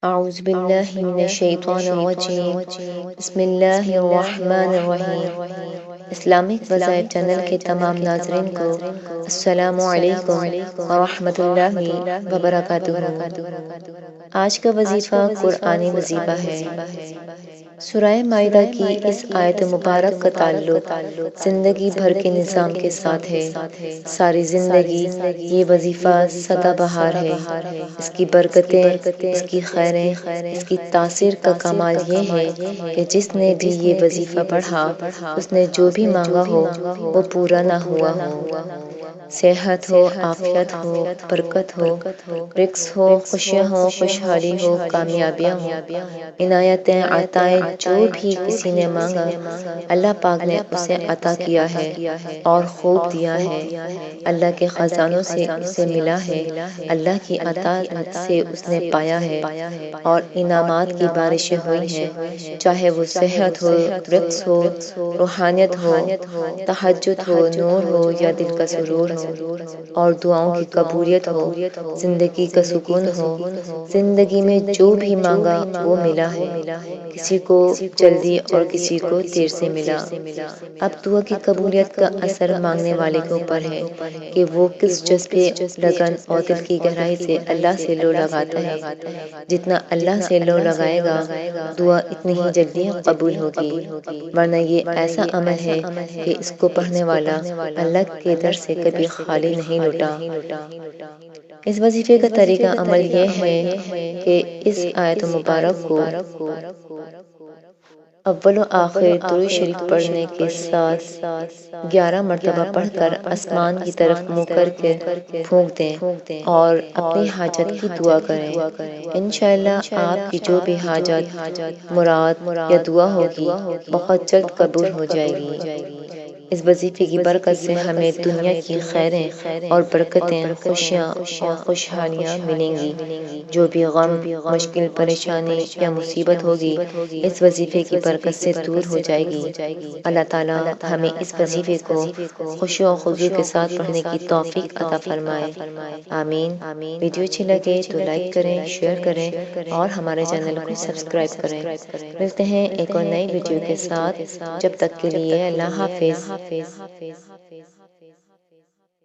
اعوذ باللہ من الشیطان الرجیم بسم اللہ الرحمن الرحیم۔ اسلامک وظائف چینل کے تمام ناظرین کو السلام علیکم ورحمۃ اللہ وبرکاتہ۔ آج کا وظیفہ قرآنی وظیفہ ہے۔ سورہ مائدہ کی اس آیت مبارک کا تعلق زندگی بھر کے نظام کے ساتھ ہے۔ ساری زندگی یہ وظیفہ سدا بہار ہے۔ اس کی برکتیں، اس کی خیریں، اس کی تاثیر کا کمال یہ ہے کہ جس نے بھی یہ وظیفہ پڑھا اس نے جو بھی مانگا ہو وہ پورا نہ ہوا ہو۔ صحت ہو، عافیت ہو، برکت ہو، رزق ہو، خوشیاں ہو، خوشحالی ہو، کامیابیاں ہوں، عنایتیں، عطائیں، جو بھی کسی نے مانگا اللہ پاک نے اسے عطا کیا ہے اور خوب دیا ہے۔ اللہ کے خزانوں سے اسے ملا ہے، اللہ کی عطا سے اس نے پایا ہے اور انعامات کی بارشیں ہوئی ہیں، چاہے وہ صحت ہو، رزق ہو، روحانیت ہو، تہجد ہو، نور ہو یا دل کا سرور ہو، اور دعاؤں کی قبولیت ہو، زندگی کا سکون ہو۔ زندگی میں جو بھی مانگا وہ ملا ہے، کسی کو جلدی اور کسی کو دیر سے ملا۔ اب دعا کی قبولیت کا اثر مانگنے والے کے اوپر ہے کہ وہ کس جذبے، لگن اور دل کی گہرائی سے اللہ سے لو لگاتا ہے۔ جتنا اللہ سے لو لگائے گا دعا اتنی ہی جلدی قبول ہوگی، ورنہ یہ ایسا عمل ہے کہ اس کو پڑھنے والا اللہ کے در سے کبھی خالی نہیں لوٹا۔ اس وظیفے کا طریقہ عمل یہ ہے کہ اس آیت مبارک کو اول و آخر درود شریف پڑھنے کے ساتھ 11 مرتبہ پڑھ کر آسمان کی طرف منہ کر کے پھونک دیں اور اپنی حاجت کی دعا کریں۔ انشاءاللہ آپ کی جو بھی حاجت، مراد یا دعا ہوگی بہت جلد قبول ہو جائے گی۔ اس وظیفے کی برکت سے ہمیں دنیا کی خیریں اور برکتیں، خوشیاں اور خوشحالیاں ملیں گی۔ جو بھی غم، مشکل، پریشانی یا مصیبت ہوگی اس وظیفے کی برکت سے دور ہو جائے گی۔ اللہ تعالیٰ ہمیں اس وظیفے کو خشوع و خضوع کے ساتھ پڑھنے کی توفیق عطا فرمائے، آمین۔ ویڈیو اچھی لگے تو لائک کریں، شیئر کریں اور ہمارے چینل کو سبسکرائب کریں۔ ملتے ہیں ایک اور نئی ویڈیو کے ساتھ، جب تک کے لیے اللہ حافظ۔